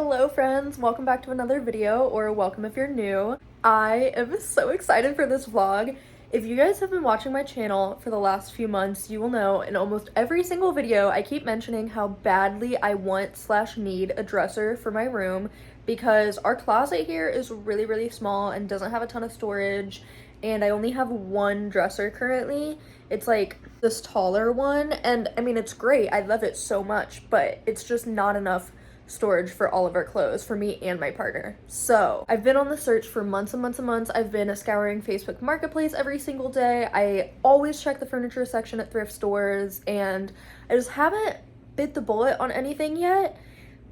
Hello friends, welcome back to another video, or welcome if you're new. I am so excited for this vlog. If you guys have been watching my channel for the last few months, you will know in almost every single video I keep mentioning how badly I want/need a dresser for my room because our closet here is really small and doesn't have a ton of storage, and I only have one dresser currently. It's like this taller one, and I mean it's great, I love it so much, but it's just not enough storage for all of our clothes for me and my partner. So I've been on the search for months and months. I've been scouring Facebook Marketplace every single day. I always check the furniture section at thrift stores, and I just haven't bit the bullet on anything yet.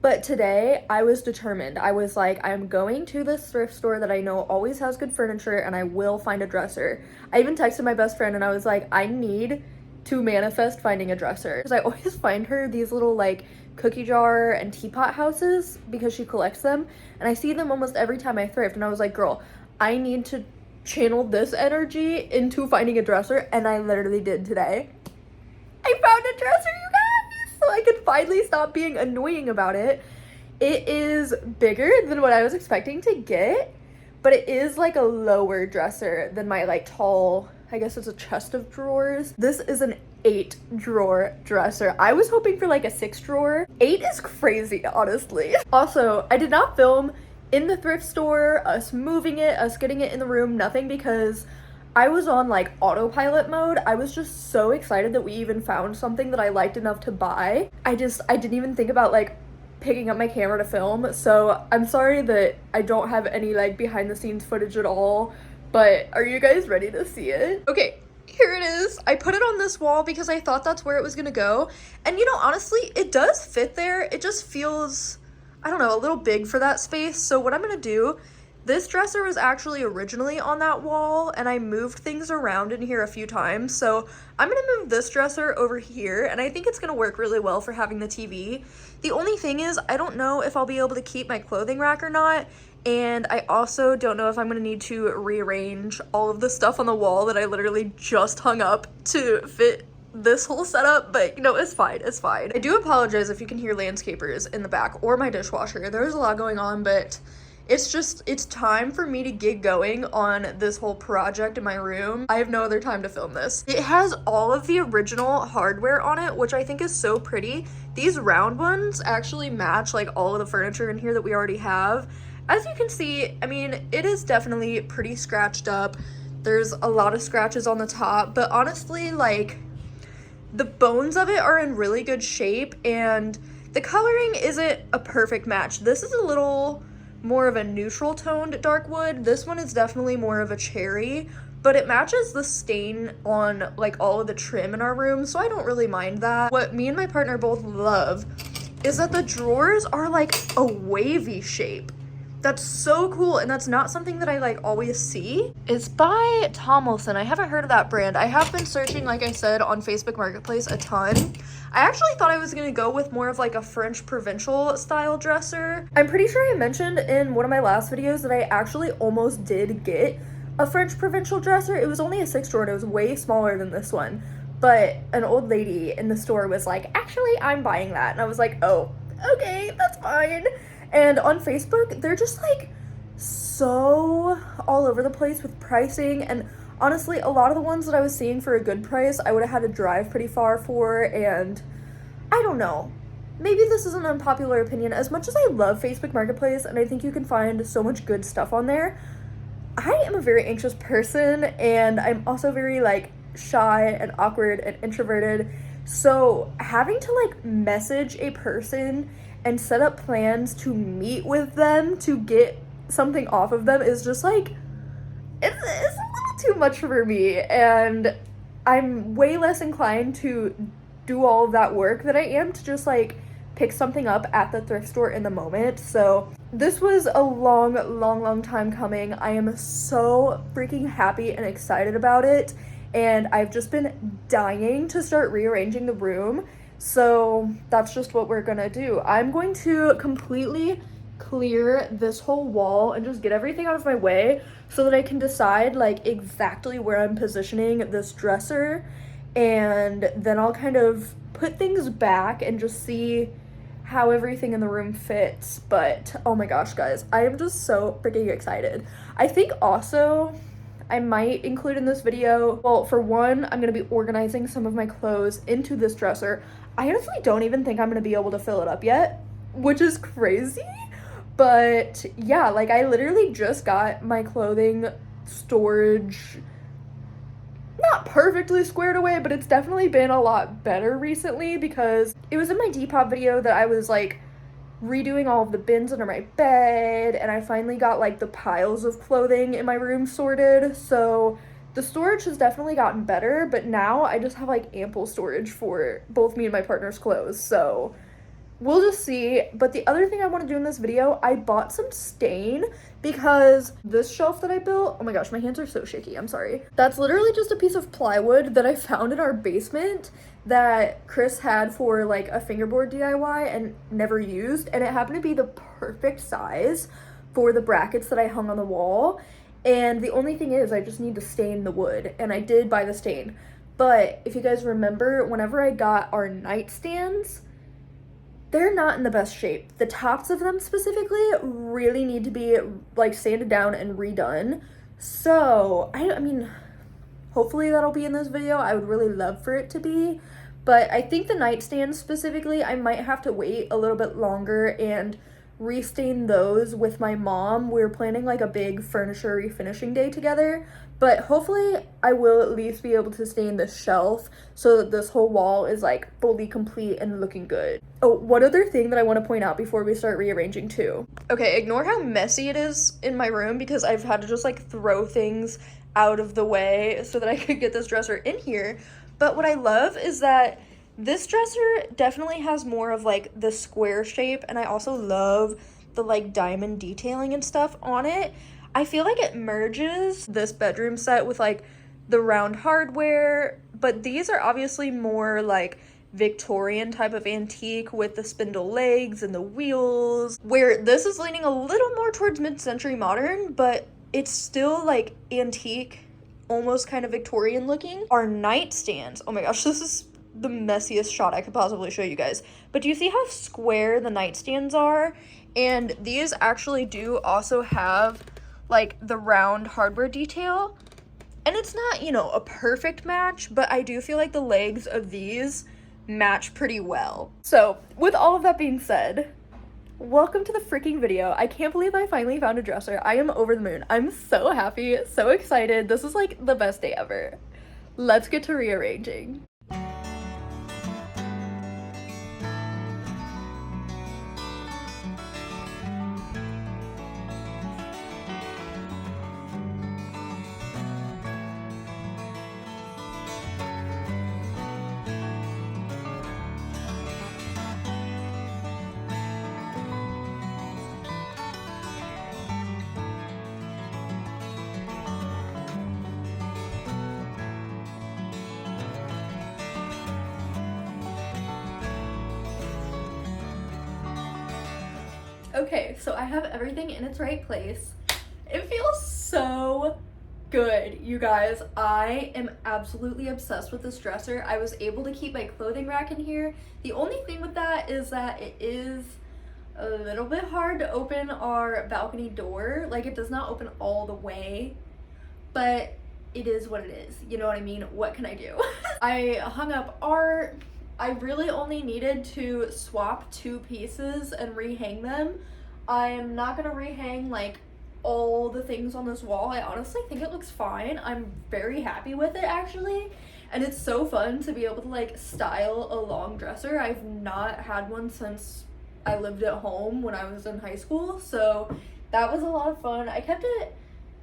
But today I was determined. I was like, I'm going to this thrift store that I know always has good furniture, and I will find a dresser. I even texted my best friend and I was like, I need to manifest finding a dresser, because I always find her these little like cookie jar and teapot houses because she collects them, and I see them almost every time I thrift, and I was like, girl, I need to channel this energy into finding a dresser, and I literally did today. I found a dresser, you guys, so I could finally stop being annoying about it. It is bigger than what I was expecting to get, but it is like a lower dresser than my like tall, I guess it's a chest of drawers. This is an 8-drawer dresser. I was hoping for like a 6-drawer. 8 is crazy, honestly. Also, I did not film in the thrift store, us moving it, us getting it in the room, nothing, because I was on like autopilot mode. I was just so excited that we even found something that I liked enough to buy. I didn't even think about like picking up my camera to film, so I'm sorry that I don't have any like behind the scenes footage at all. But are you guys ready to see it? Okay, here it is. I put it on this wall because I thought that's where it was gonna go. And you know, honestly, it does fit there. It just feels, I don't know, a little big for that space. So what I'm gonna do, this dresser was actually originally on that wall, and I moved things around in here a few times. So I'm gonna move this dresser over here, and I think it's gonna work really well for having the TV. The only thing is, I don't know if I'll be able to keep my clothing rack or not. And I also don't know if I'm gonna need to rearrange all of the stuff on the wall that I literally just hung up to fit this whole setup, but you know, it's fine, it's fine. I do apologize if you can hear landscapers in the back or my dishwasher. There's a lot going on, but it's time for me to get going on this whole project in my room. I have no other time to film this. It has all of the original hardware on it, which I think is so pretty. These round ones actually match like all of the furniture in here that we already have. As you can see, I mean, it is definitely pretty scratched up. There's a lot of scratches on the top, but honestly, like, the bones of it are in really good shape, and the coloring isn't a perfect match. This is a little more of a neutral toned dark wood. This one is definitely more of a cherry, but it matches the stain on like all of the trim in our room, so I don't really mind that. What me and my partner both love is that the drawers are like a wavy shape. That's so cool, and that's not something that I like always see. It's by Tomlinson. I haven't heard of that brand. I have been searching, like I said, on Facebook Marketplace a ton. I actually thought I was gonna go with more of like a French provincial style dresser. I'm pretty sure I mentioned in one of my last videos that I actually almost did get a French provincial dresser. It was only a 6-drawer and it was way smaller than this one. But an old lady in the store was like, actually, I'm buying that. And I was like, oh, okay, that's fine. And on Facebook, they're just like so all over the place with pricing, and honestly, a lot of the ones that I was seeing for a good price, I would have had to drive pretty far for, and I don't know. Maybe this is an unpopular opinion. As much as I love Facebook Marketplace, and I think you can find so much good stuff on there, I am a very anxious person, and I'm also very like shy and awkward and introverted. So having to like message a person and set up plans to meet with them to get something off of them is just like, it's a little too much for me, and I'm way less inclined to do all of that work than I am to just like pick something up at the thrift store in the moment. So this was a long time coming. I am so freaking happy and excited about it, and I've just been dying to start rearranging the room. So that's just what we're gonna do. I'm going to completely clear this whole wall and just get everything out of my way so that I can decide like exactly where I'm positioning this dresser, and then I'll kind of put things back and just see how everything in the room fits. But oh my gosh, guys, I am just so freaking excited. I think also I might include in this video, well, for one, I'm gonna be organizing some of my clothes into this dresser. I honestly don't even think I'm gonna be able to fill it up yet, which is crazy. But yeah, like I literally just got my clothing storage not perfectly squared away, but it's definitely been a lot better recently, because it was in my Depop video that I was like redoing all of the bins under my bed, and I finally got like the piles of clothing in my room sorted. So the storage has definitely gotten better, but now I just have like ample storage for both me and my partner's clothes. So we'll just see. But the other thing I want to do in this video, I bought some stain, because this shelf that I built, oh my gosh, my hands are so shaky, I'm sorry. That's literally just a piece of plywood that I found in our basement that Chris had for like a fingerboard DIY and never used, and it happened to be the perfect size for the brackets that I hung on the wall. And the only thing is I just need to stain the wood, and I did buy the stain. But if you guys remember, whenever I got our nightstands, they're not in the best shape. The tops of them specifically really need to be like sanded down and redone. So I mean, hopefully that'll be in this video. I would really love for it to be. But I think the nightstands specifically, I might have to wait a little bit longer and restain those with my mom. We're planning like a big furniture refinishing day together. But hopefully I will at least be able to stain the shelf so that this whole wall is like fully complete and looking good. Oh, one other thing that I want to point out before we start rearranging too. Okay, ignore how messy it is in my room, because I've had to just like throw things out of the way so that I could get this dresser in here. But what I love is that this dresser definitely has more of like the square shape, and I also love the like diamond detailing and stuff on it. I feel like it merges this bedroom set with like the round hardware, but these are obviously more like Victorian type of antique with the spindle legs and the wheels, where this is leaning a little more towards mid-century modern, but it's still like antique, almost kind of Victorian looking. Our nightstands, oh my gosh, this is the messiest shot I could possibly show you guys, but do you see how square the nightstands are? And these actually do also have like the round hardware detail, and it's not, you know, a perfect match, but I do feel like the legs of these match pretty well. So with all of that being said, welcome to the freaking video. I can't believe I finally found a dresser. I am over the moon. I'm so happy, so excited. This is like the best day ever. Let's get to rearranging. Okay, so I have everything in its right place. It feels so good, you guys. I am absolutely obsessed with this dresser. I was able to keep my clothing rack in here. The only thing with that is that it is a little bit hard to open our balcony door. Like, it does not open all the way, but it is what it is. You know what I mean? What can I do? I hung up art. I really only needed to swap 2 pieces and rehang them. I'm not gonna rehang like all the things on this wall. I honestly think it looks fine. I'm very happy with it actually. And it's so fun to be able to like style a long dresser. I've not had one since I lived at home when I was in high school. So that was a lot of fun. I kept it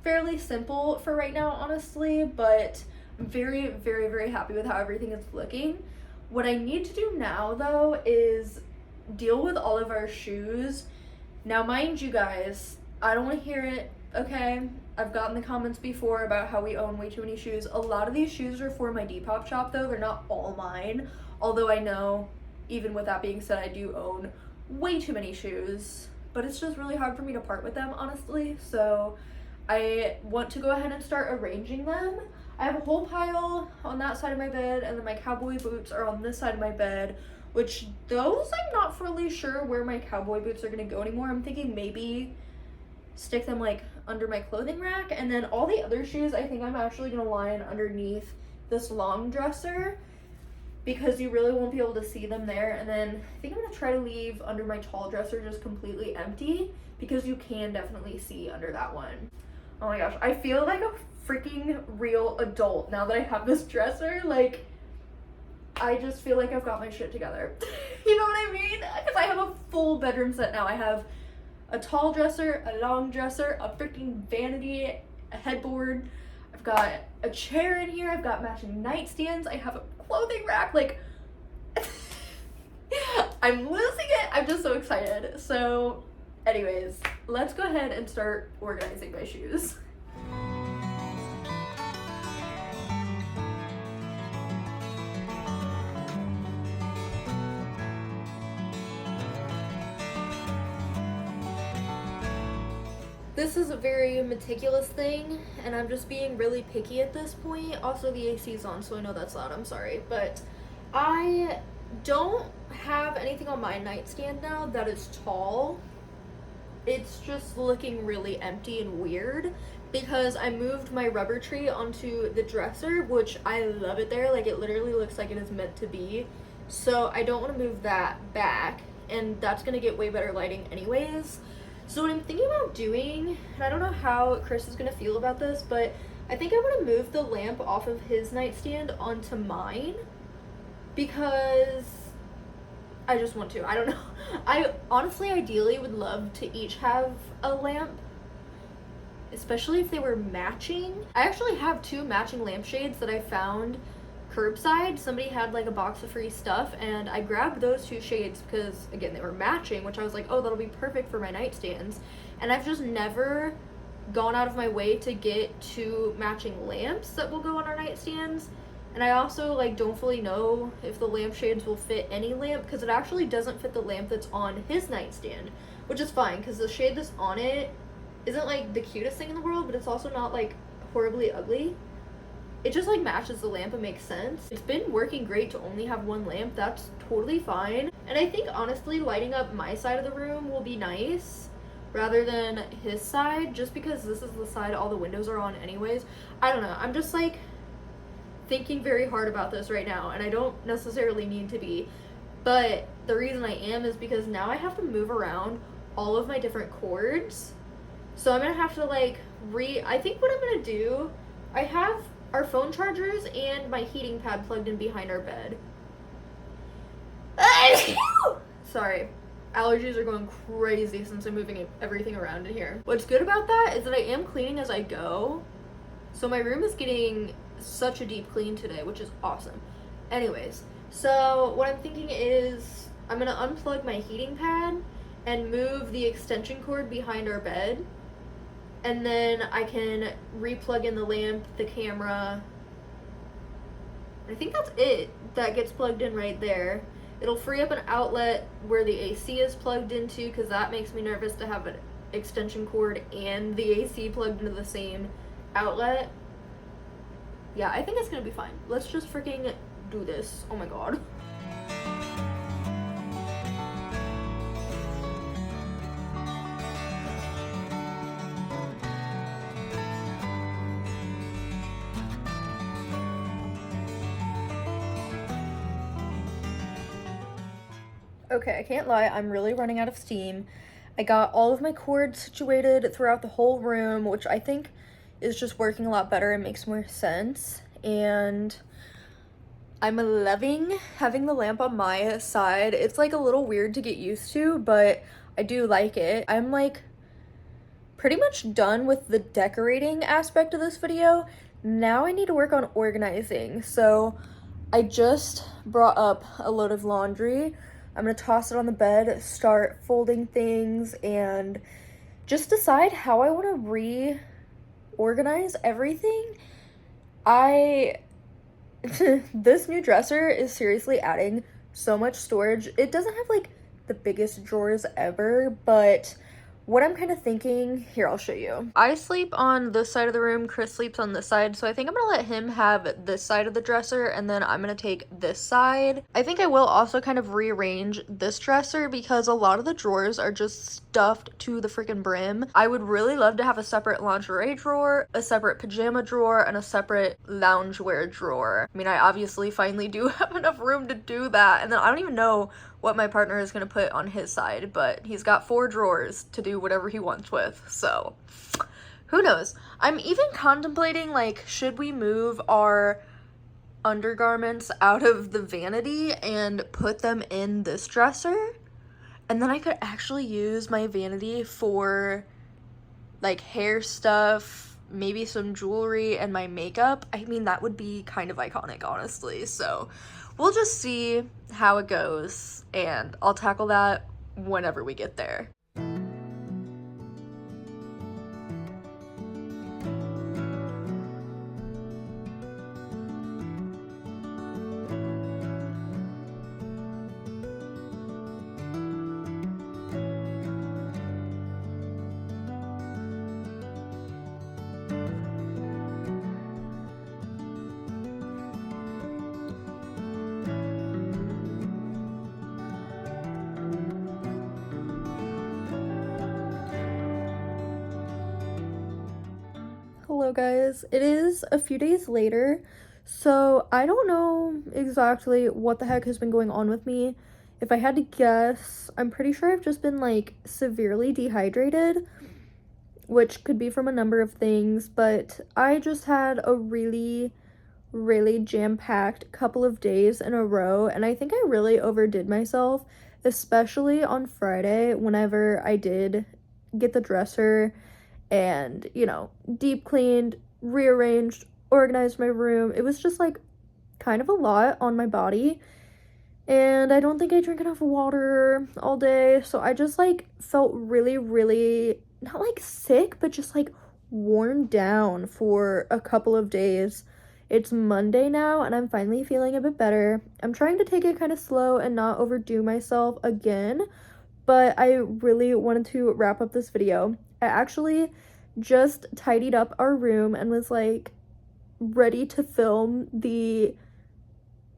fairly simple for right now, honestly, but I'm very, very, very happy with how everything is looking. What I need to do now, though, is deal with all of our shoes. Now, mind you guys, I don't want to hear it, okay? I've gotten the comments before about how we own way too many shoes. A lot of these shoes are for my Depop shop, though. They're not all mine. Although I know, even with that being said, I do own way too many shoes. But it's just really hard for me to part with them, honestly. So I want to go ahead and start arranging them. I have a whole pile on that side of my bed, and then my cowboy boots are on this side of my bed, which those I'm not fully sure where my cowboy boots are gonna go anymore. I'm thinking maybe stick them like under my clothing rack, and then all the other shoes I think I'm actually gonna line underneath this long dresser because you really won't be able to see them there. And then I think I'm gonna try to leave under my tall dresser just completely empty because you can definitely see under that one. Oh my gosh, I feel like a freaking real adult now that I have this dresser. Like, I just feel like I've got my shit together. You know what I mean? Because I have a full bedroom set now. I have a tall dresser, a long dresser, a freaking vanity, a headboard. I've got a chair in here. I've got matching nightstands. I have a clothing rack. Like, I'm losing it. I'm just so excited. So, anyways, let's go ahead and start organizing my shoes. This is a very meticulous thing, and I'm just being really picky at this point. Also, the AC is on, so I know that's loud, I'm sorry. But I don't have anything on my nightstand now that is tall. It's just looking really empty and weird because I moved my rubber tree onto the dresser, which I love it there. Like, it literally looks like it is meant to be. So I don't want to move that back, and that's going to get way better lighting anyways. So what I'm thinking about doing, and I don't know how Chris is going to feel about this, but I think I'm going to move the lamp off of his nightstand onto mine because I just want to. I don't know. I honestly, ideally would love to each have a lamp, especially if they were matching. I actually have 2 matching lampshades that I found curbside. Somebody had like a box of free stuff, and I grabbed those 2 shades because, again, they were matching, which I was like, oh, that'll be perfect for my nightstands. And I've just never gone out of my way to get 2 matching lamps that will go on our nightstands. And I also like don't fully know if the lampshades will fit any lamp because it actually doesn't fit the lamp that's on his nightstand, which is fine because the shade that's on it isn't like the cutest thing in the world, but it's also not like horribly ugly. It just like matches the lamp and makes sense. It's been working great to only have 1 lamp. That's totally fine. And I think honestly lighting up my side of the room will be nice rather than his side, just because this is the side all the windows are on anyways. I don't know. I'm just like thinking very hard about this right now, and I don't necessarily need to be, but the reason I am is because now I have to move around all of my different cords. So I'm gonna have to like I think what I'm gonna do, I have our phone chargers and my heating pad plugged in behind our bed. Sorry, allergies are going crazy since I'm moving everything around in here. What's good about that is that I am cleaning as I go, so my room is getting such a deep clean today, which is awesome. Anyways, so what I'm thinking is I'm gonna unplug my heating pad and move the extension cord behind our bed, and then I can re-plug in the lamp, the camera. I think that's it. That gets plugged in right there. It'll free up an outlet where the AC is plugged into, because that makes me nervous to have an extension cord and the AC plugged into the same outlet. Yeah, I think it's gonna be fine. Let's just freaking do this. Oh my god. Okay, I can't lie, I'm really running out of steam. I got all of my cords situated throughout the whole room, which I think is just working a lot better and makes more sense. And I'm loving having the lamp on my side. It's like a little weird to get used to, but I do like it. I'm like pretty much done with the decorating aspect of this video. Now I need to work on organizing. So I just brought up a load of laundry. I'm gonna toss it on the bed, start folding things, and just decide how I want to reorganize everything. This new dresser is seriously adding so much storage. It doesn't have like the biggest drawers ever, but what I'm kind of thinking, here, I'll show you. I sleep on this side of the room, Chris sleeps on this side, so I think I'm gonna let him have this side of the dresser, and then I'm gonna take this side. I think I will also kind of rearrange this dresser because a lot of the drawers are just stuffed to the freaking brim. I would really love to have a separate lingerie drawer, a separate pajama drawer, and a separate loungewear drawer. I mean, I obviously finally do have enough room to do that, and then I don't even know what my partner is going to put on his side, but he's got 4 drawers to do whatever he wants with, so who knows. I'm even contemplating, like, should we move our undergarments out of the vanity and put them in this dresser, and then I could actually use my vanity for like hair stuff, maybe some jewelry, and my makeup. I mean, that would be kind of iconic, honestly. So we'll just see how it goes, and I'll tackle that whenever we get there. Hello guys, it is a few days later, so I don't know exactly what the heck has been going on with me. If I had to guess, I'm pretty sure I've just been like severely dehydrated, which could be from a number of things, but I just had a really jam-packed couple of days in a row, and I think I really overdid myself, especially on Friday whenever I did get the dresser and, you know, deep cleaned, rearranged, organized my room. It was just like kind of a lot on my body, and I don't think I drank enough water all day, so I just like felt really not like sick, but just like worn down for a couple of days. It's Monday now, and I'm finally feeling a bit better. I'm trying to take it kind of slow and not overdo myself again, but I really wanted to wrap up this video. I actually just tidied up our room and was like ready to film the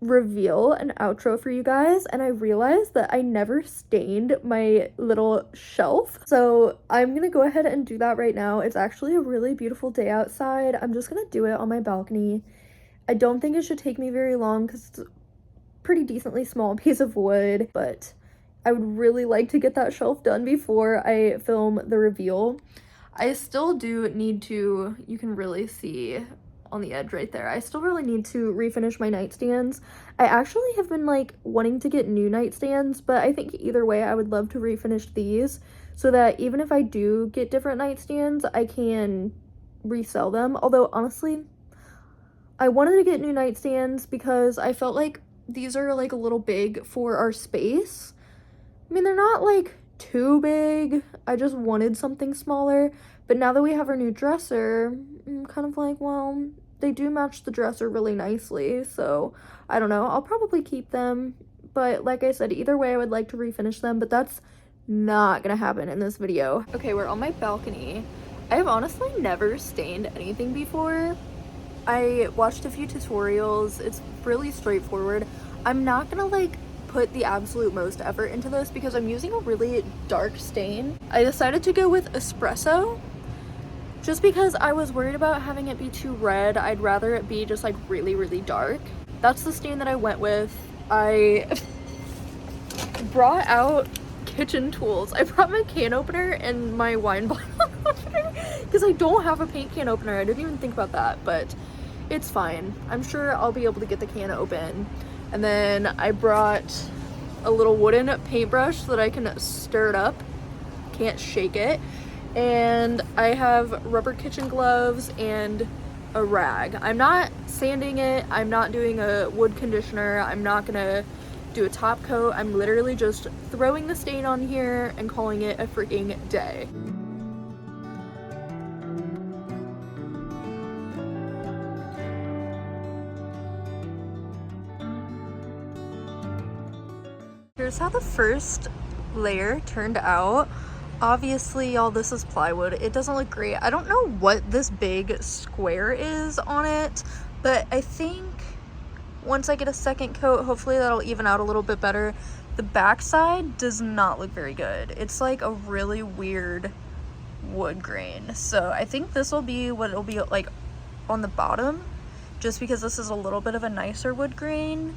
reveal and outro for you guys, and I realized that I never stained my little shelf, so I'm gonna go ahead and do that right now. It's actually a really beautiful day outside. I'm just gonna do it on my balcony. I don't think it should take me very long because it's a pretty decently small piece of wood, but I would really like to get that shelf done before I film the reveal. I still do need to, you can really see on the edge right there, I still really need to refinish my nightstands. I actually have been like wanting to get new nightstands, but I think either way I would love to refinish these so that even if I do get different nightstands, I can resell them. Although honestly, I wanted to get new nightstands because I felt like these are like a little big for our space. I mean, they're not like too big, I just wanted something smaller, but now that we have our new dresser, I'm kind of like, well, they do match the dresser really nicely, so I don't know, I'll probably keep them, but like I said, either way I would like to refinish them, but that's not gonna happen in this video. Okay, we're on my balcony. I've honestly never stained anything before. I watched a few tutorials, it's really straightforward. I'm not gonna like put the absolute most effort into this because I'm using a really dark stain. I decided to go with espresso just because I was worried about having it be too red. I'd rather it be just like really dark. That's the stain that I went with. I brought out kitchen tools. I brought my can opener and my wine bottle opener because I don't have a paint can opener. I didn't even think about that, but it's fine. I'm sure I'll be able to get the can open. And then I brought a little wooden paintbrush so that I can stir it up. Can't shake it. And I have rubber kitchen gloves and a rag. I'm not sanding it. I'm not doing a wood conditioner. I'm not gonna do a top coat. I'm literally just throwing the stain on here and calling it a freaking day. Here's how the first layer turned out. Obviously, y'all, this is plywood. It doesn't look great. I don't know what this big square is on it, but I think once I get a second coat, hopefully that'll even out a little bit better. The back side does not look very good. It's like a really weird wood grain. So I think this will be what it'll be like on the bottom, just because this is a little bit of a nicer wood grain.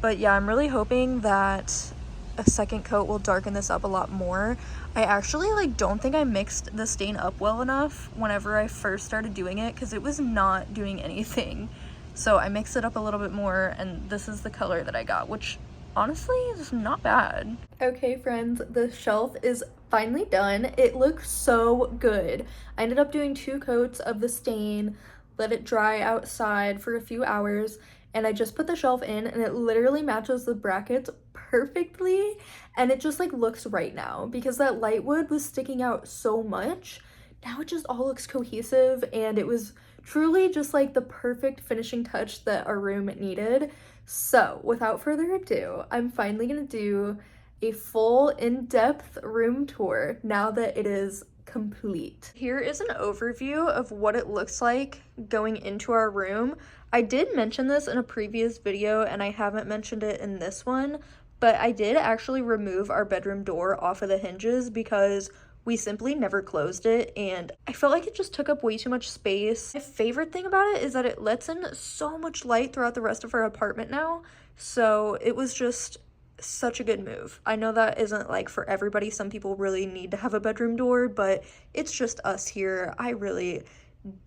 But yeah, I'm really hoping that a second coat will darken this up a lot more. I actually like don't think I mixed the stain up well enough whenever I first started doing it, because it was not doing anything. So I mixed it up a little bit more, and this is the color that I got, which honestly is not bad. Okay friends, the shelf is finally done. It looks so good. I ended up doing 2 coats of the stain, let it dry outside for a few hours, and I just put the shelf in, and it literally matches the brackets perfectly, and it just like looks right now because that light wood was sticking out so much. Now it just all looks cohesive, and it was truly just like the perfect finishing touch that our room needed. So without further ado, I'm finally gonna do a full in-depth room tour now that it is complete. Here is an overview of what it looks like going into our room. I did mention this in a previous video and I haven't mentioned it in this one, but I did actually remove our bedroom door off of the hinges because we simply never closed it, and I felt like it just took up way too much space. My favorite thing about it is that it lets in so much light throughout the rest of our apartment now, so it was just such a good move. I know that isn't like for everybody. Some people really need to have a bedroom door, but it's just us here. I really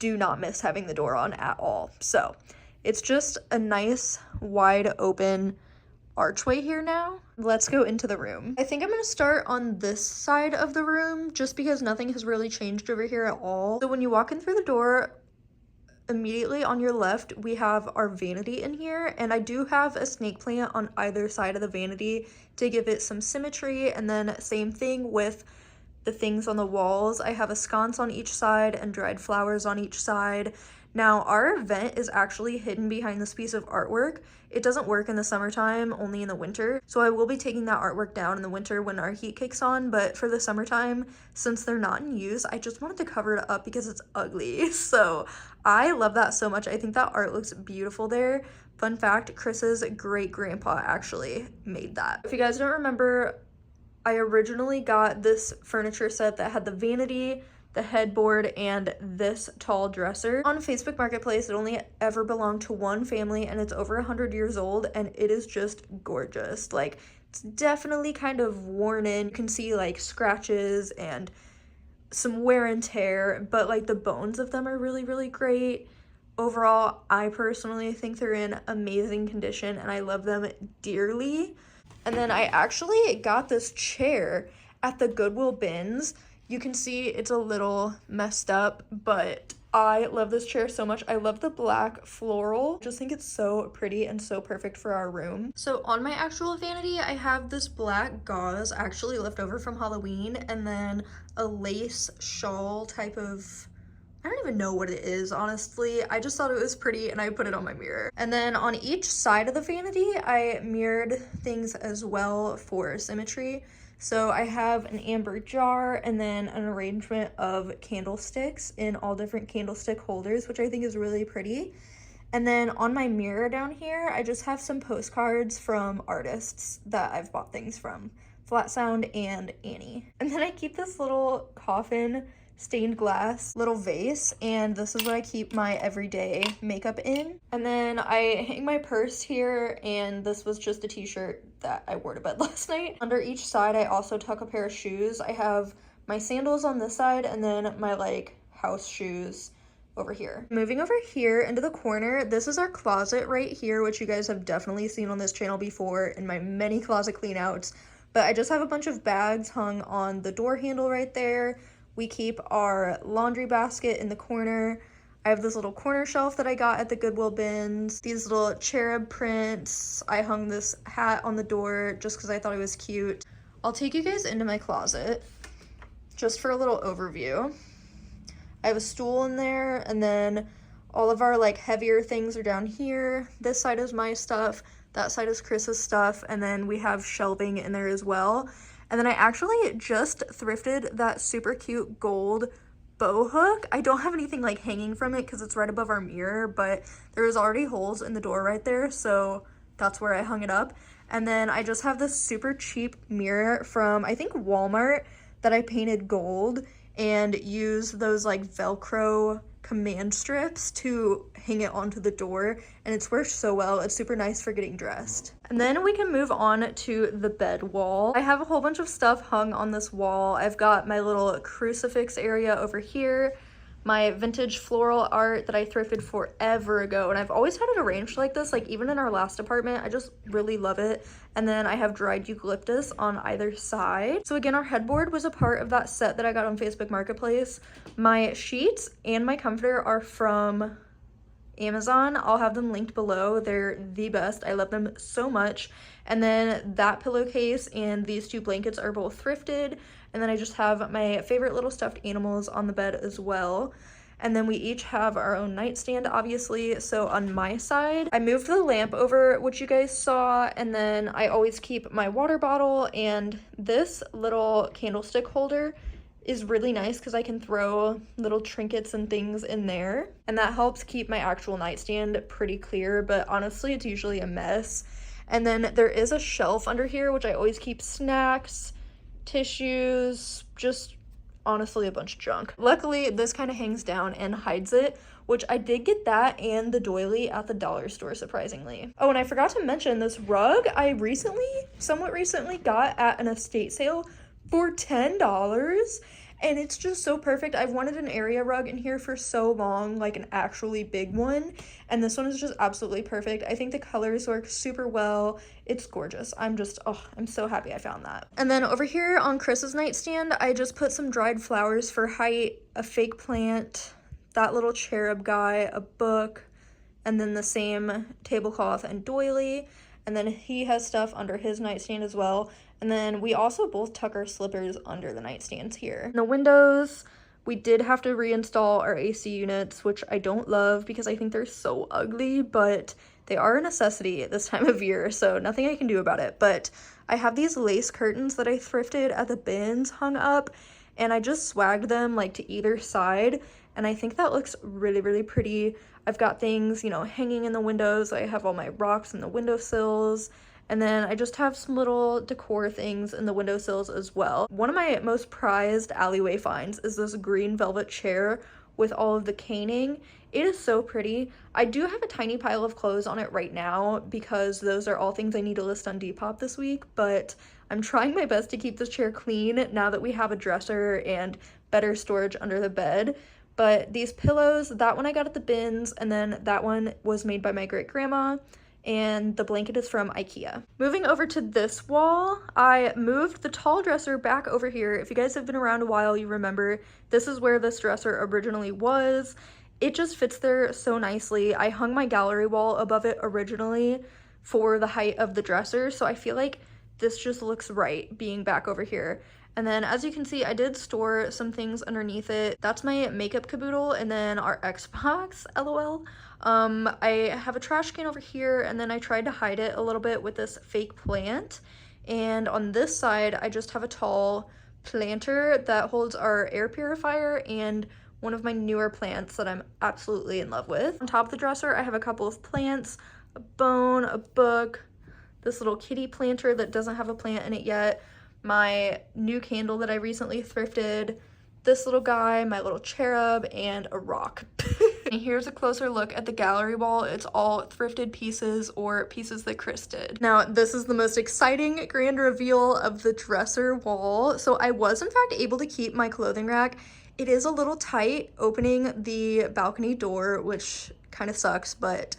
do not miss having the door on at all. So it's just a nice wide open archway here now. Let's go into the room. I think I'm gonna start on this side of the room just because nothing has really changed over here at all. So when you walk in through the door, immediately on your left, we have our vanity in here, and I do have a snake plant on either side of the vanity to give it some symmetry, and then same thing with the things on the walls. I have a sconce on each side and dried flowers on each side. Now, our vent is actually hidden behind this piece of artwork. It doesn't work in the summertime, only in the winter. So I will be taking that artwork down in the winter when our heat kicks on, but for the summertime, since they're not in use, I just wanted to cover it up because it's ugly. So I love that so much. I think that art looks beautiful there. Fun fact, Chris's great-grandpa actually made that. If you guys don't remember, I originally got this furniture set that had the vanity, the headboard, and this tall dresser. On Facebook Marketplace, it only ever belonged to one family, and it's over 100 years old, and it is just gorgeous. Like, it's definitely kind of worn in. You can see like scratches and some wear and tear, but like the bones of them are really, really great. Overall, I personally think they're in amazing condition, and I love them dearly. And then I actually got this chair at the Goodwill bins. You can see it's a little messed up, but I love this chair so much. I love the black floral. Just think it's so pretty and so perfect for our room. So on my actual vanity, I have this black gauze actually left over from Halloween, and then a lace shawl type of, I don't even know what it is, honestly. I just thought it was pretty and I put it on my mirror. And then on each side of the vanity, I mirrored things as well for symmetry. So I have an amber jar and then an arrangement of candlesticks in all different candlestick holders, which I think is really pretty. And then on my mirror down here, I just have some postcards from artists that I've bought things from, Flat Sound and Annie. And then I keep this little coffin stained glass little vase, and this is what I keep my everyday makeup in. And then I hang my purse here, and this was just a t-shirt that I wore to bed last night. Under each side, I also tuck a pair of shoes. I have my sandals on this side, and then my like house shoes over here. Moving over here into the corner, this is our closet right here, which you guys have definitely seen on this channel before in my many closet clean outs. But I just have a bunch of bags hung on the door handle right there. We keep our laundry basket in the corner. I have this little corner shelf that I got at the Goodwill bins. These little cherub prints. I hung this hat on the door just because I thought it was cute. I'll take you guys into my closet just for a little overview. I have a stool in there, and then all of our like heavier things are down here. This side is my stuff. That side is Chris's stuff. And then we have shelving in there as well. And then I actually just thrifted that super cute gold bow hook. I don't have anything like hanging from it because it's right above our mirror, but there was already holes in the door right there, so that's where I hung it up. And then I just have this super cheap mirror from, I think, Walmart that I painted gold and used those like Velcro command strips to hang it onto the door, and it's worked so well. It's super nice for getting dressed. And then we can move on to the bed wall. I have a whole bunch of stuff hung on this wall. I've got my little crucifix area over here, my vintage floral art that I thrifted forever ago, and I've always had it arranged like this, like even in our last apartment. I just really love it. And then I have dried eucalyptus on either side. So again, our headboard was a part of that set that I got on Facebook Marketplace. My sheets and my comforter are from Amazon. I'll have them linked below. They're the best. I love them so much. And then that pillowcase and these two blankets are both thrifted. And then I just have my favorite little stuffed animals on the bed as well. And then we each have our own nightstand, obviously. So on my side, I moved the lamp over, which you guys saw, and then I always keep my water bottle, and this little candlestick holder is really nice because I can throw little trinkets and things in there, and that helps keep my actual nightstand pretty clear, but honestly, it's usually a mess. And then there is a shelf under here, which I always keep snacks, tissues, just honestly a bunch of junk. Luckily, this kind of hangs down and hides it, which I did get that and the doily at the dollar store, surprisingly. Oh, and I forgot to mention this rug I somewhat recently got at an estate sale for $10, and it's just so perfect. I've wanted an area rug in here for so long, like an actually big one, and this one is just absolutely perfect. I think the colors work super well. It's gorgeous. I'm so happy I found that. And then over here on Chris's nightstand, I just put some dried flowers for height, a fake plant, that little cherub guy, a book, and then the same tablecloth and doily. And then he has stuff under his nightstand as well. And then we also both tuck our slippers under the nightstands here. In the windows, we did have to reinstall our AC units, which I don't love because I think they're so ugly, but they are a necessity at this time of year, so nothing I can do about it. But I have these lace curtains that I thrifted at the bins hung up, and I just swagged them like to either side, and I think that looks really, really pretty. I've got things, you know, hanging in the windows. I have all my rocks in the windowsills. And then I just have some little decor things in the windowsills as well. One of my most prized alleyway finds is this green velvet chair with all of the caning. It is so pretty. I do have a tiny pile of clothes on it right now because those are all things I need to list on Depop this week, but I'm trying my best to keep this chair clean now that we have a dresser and better storage under the bed. But these pillows, that one I got at the bins, and then that one was made by my great-grandma, and the blanket is from IKEA. Moving over to this wall, I moved the tall dresser back over here. If you guys have been around a while, you remember this is where this dresser originally was. It just fits there so nicely. I hung my gallery wall above it originally for the height of the dresser, so I feel like this just looks right being back over here. And then as you can see, I did store some things underneath it. That's my makeup caboodle and then our Xbox, LOL. I have a trash can over here, and then I tried to hide it a little bit with this fake plant. And on this side, I just have a tall planter that holds our air purifier and one of my newer plants that I'm absolutely in love with. On top of the dresser, I have a couple of plants, a bone, a book, this little kitty planter that doesn't have a plant in it yet, my new candle that I recently thrifted, this little guy, my little cherub, and a rock. And here's a closer look at the gallery wall. It's all thrifted pieces or pieces that Chris did. Now, this is the most exciting grand reveal of the dresser wall. So I was in fact able to keep my clothing rack. It is a little tight opening the balcony door, which kind of sucks, but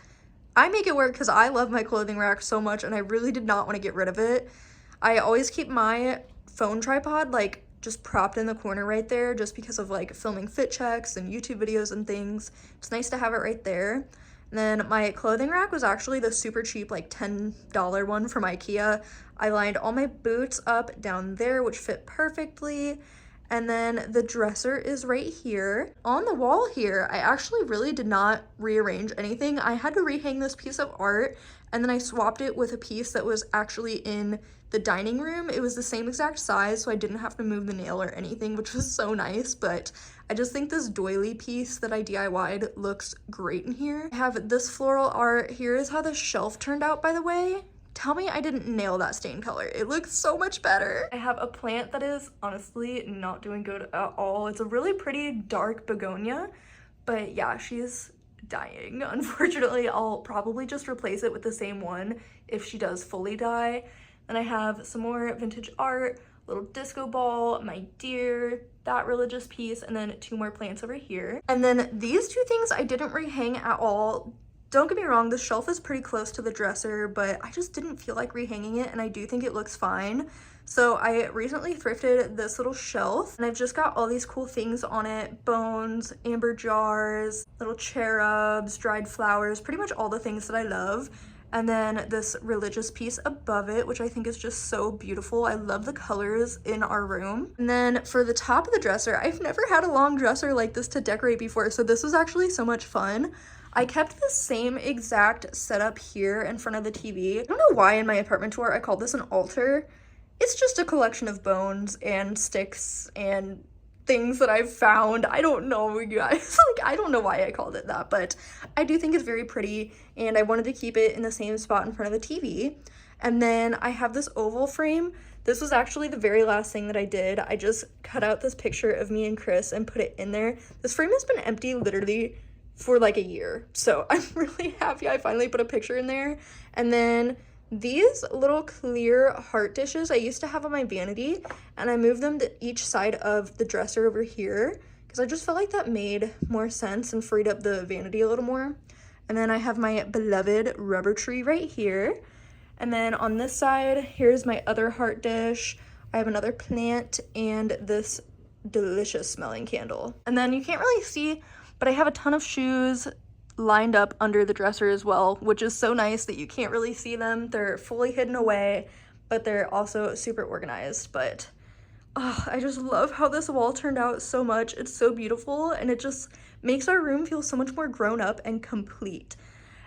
I make it work because I love my clothing rack so much and I really did not want to get rid of it. I always keep my phone tripod like just propped in the corner right there just because of like filming fit checks and YouTube videos and things. It's nice to have it right there. And then my clothing rack was actually the super cheap like $10 one from IKEA. I lined all my boots up down there, which fit perfectly. And then the dresser is right here. On the wall here, I actually really did not rearrange anything. I had to rehang this piece of art, and then I swapped it with a piece that was actually in the dining room. It was the same exact size, so I didn't have to move the nail or anything, which was so nice. But I just think this doily piece that I DIY'd looks great in here. I have this floral art. Here is how the shelf turned out, by the way. Tell me I didn't nail that stain color. It looks so much better. I have a plant that is honestly not doing good at all. It's a really pretty dark begonia, but yeah, she's dying. Unfortunately, I'll probably just replace it with the same one if she does fully die. Then I have some more vintage art, little disco ball, my deer, that religious piece, and then 2 more plants over here. And then these 2 things I didn't rehang at all. Don't get me wrong, the shelf is pretty close to the dresser, but I just didn't feel like rehanging it, and I do think it looks fine. So I recently thrifted this little shelf, and I've just got all these cool things on it: bones, amber jars, little cherubs, dried flowers, pretty much all the things that I love. And then this religious piece above it, which I think is just so beautiful. I love the colors in our room. And then for the top of the dresser, I've never had a long dresser like this to decorate before, so this was actually so much fun. I kept the same exact setup here in front of the TV. I don't know why in my apartment tour I called this an altar. It's just a collection of bones and sticks and things that I've found. I don't know, you guys. Like, I don't know why I called it that, but I do think it's very pretty, and I wanted to keep it in the same spot in front of the TV. And then I have this oval frame. This was actually the very last thing that I did. I just cut out this picture of me and Chris and put it in there. This frame has been empty literally for like a year, so I'm really happy I finally put a picture in there. And then these little clear heart dishes I used to have on my vanity, and I moved them to each side of the dresser over here because I just felt like that made more sense and freed up the vanity a little more. And then I have my beloved rubber tree right here. And then on this side, here's my other heart dish. I have another plant and this delicious smelling candle. And then you can't really see, but I have a ton of shoes lined up under the dresser as well, which is so nice that you can't really see them. They're fully hidden away, but they're also super organized. But oh, I just love how this wall turned out so much. It's so beautiful, and it just makes our room feel so much more grown up and complete.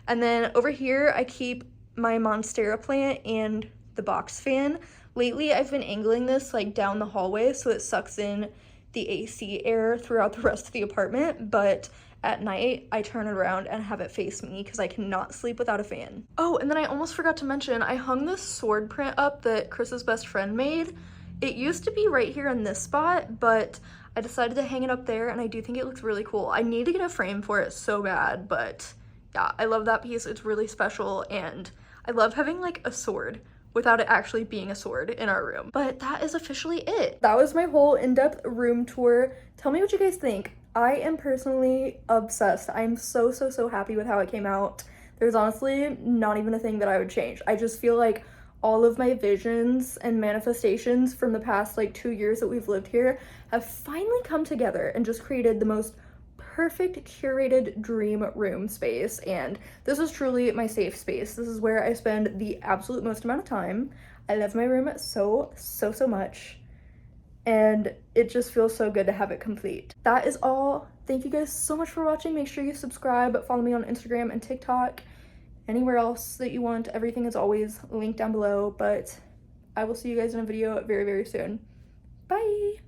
And then over here, I keep my Monstera plant and the box fan. Lately, I've been angling this like down the hallway so it sucks in the AC air throughout the rest of the apartment, but at night I turn it around and have it face me because I cannot sleep without a fan. Oh, and then I almost forgot to mention, I hung this sword print up that Chris's best friend made. It used to be right here in this spot, but I decided to hang it up there, and I do think it looks really cool. I need to get a frame for it so bad, but yeah, I love that piece. It's really special, and I love having like a sword without it actually being a sword in our room. But that is officially it. That was my whole in-depth room tour. Tell me what you guys think. I am personally obsessed. I'm so happy with how it came out. There's honestly not even a thing that I would change. I just feel like all of my visions and manifestations from the past like 2 years that we've lived here have finally come together and just created the most perfect curated dream room space. And this is truly my safe space. This is where I spend the absolute most amount of time. I love my room so much, and it just feels so good to have it complete. That is all. Thank you guys so much for watching. Make sure you subscribe, follow me on Instagram and TikTok, anywhere else that you want. Everything is always linked down below, but I will see you guys in a video very soon. Bye.